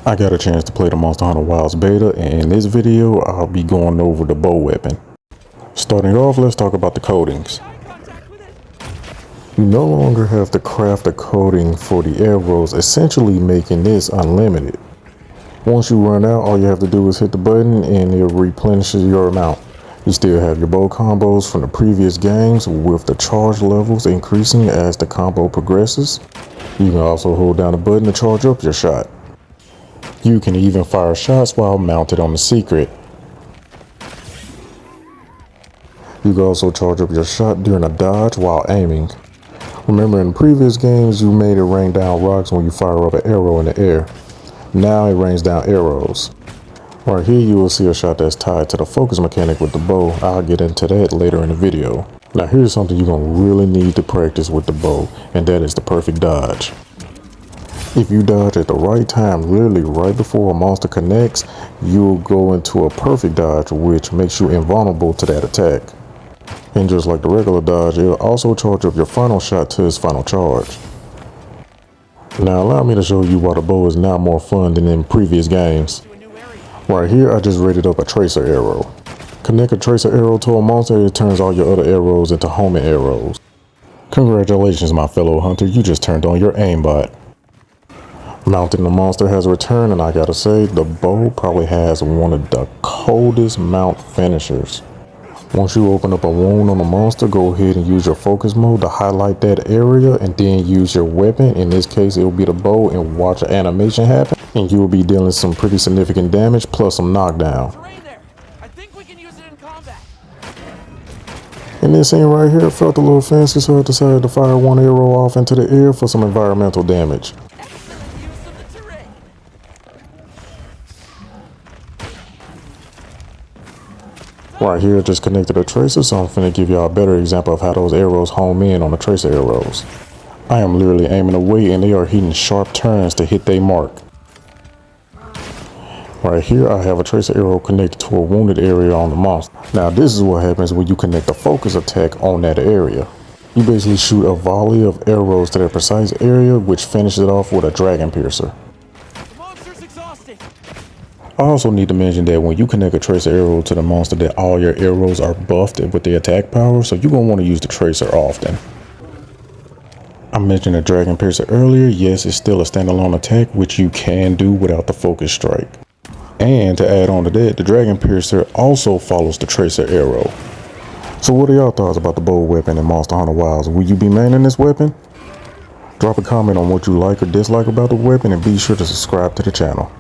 I got a chance to play the Monster Hunter Wilds beta, and in this video I'll be going over the bow weapon. Starting off, let's talk about the coatings. You no longer have to craft a coating for the arrows, essentially making this unlimited. Once you run out, all you have to do is hit the button and it replenishes your amount. You still have your bow combos from the previous games, with the charge levels increasing as the combo progresses. You can also hold down the button to charge up your shot. You can even fire shots while mounted on the secret. You can also charge up your shot during a dodge while aiming. Remember, in previous games you made it rain down rocks when you fire up an arrow in the air. Now it rains down arrows. Right here you will see a shot that's tied to the focus mechanic with the bow. I'll get into that later in the video. Now here's something you're going to really need to practice with the bow, and that is the perfect dodge. If you dodge at the right time, literally right before a monster connects, you'll go into a perfect dodge, which makes you invulnerable to that attack. And just like the regular dodge, it'll also charge up your final shot to its final charge. Now allow me to show you why the bow is now more fun than in previous games. Right here I just rated up a tracer arrow. Connect a tracer arrow to a monster, it turns all your other arrows into homing arrows. Congratulations my fellow hunter, you just turned on your aimbot. Mounting the monster has returned, and I gotta say, the bow probably has one of the coldest mount finishers. Once you open up a wound on the monster, go ahead and use your focus mode to highlight that area, and then use your weapon. In this case, it will be the bow, and watch an animation happen, and you will be dealing some pretty significant damage plus some knockdown. I think we can use it in combat. And this scene right here felt a little fancy, so I decided to fire one arrow off into the air for some environmental damage. Right here, I just connected a tracer, so I'm finna give y'all a better example of how those arrows home in on the tracer arrows. I am literally aiming away, and they are hitting sharp turns to hit their mark. Right here, I have a tracer arrow connected to a wounded area on the monster. Now this is what happens when you connect a focus attack on that area. You basically shoot a volley of arrows to that precise area, which finishes it off with a dragon piercer. I also need to mention that when you connect a tracer arrow to the monster, that all your arrows are buffed with the attack power, so you're going to want to use the tracer often. I mentioned the dragon piercer earlier. Yes, it's still a standalone attack, which you can do without the focus strike. And to add on to that, the dragon piercer also follows the tracer arrow. So what are y'all thoughts about the bow weapon in Monster Hunter Wilds? Will you be maining this weapon? Drop a comment on what you like or dislike about the weapon, and be sure to subscribe to the channel.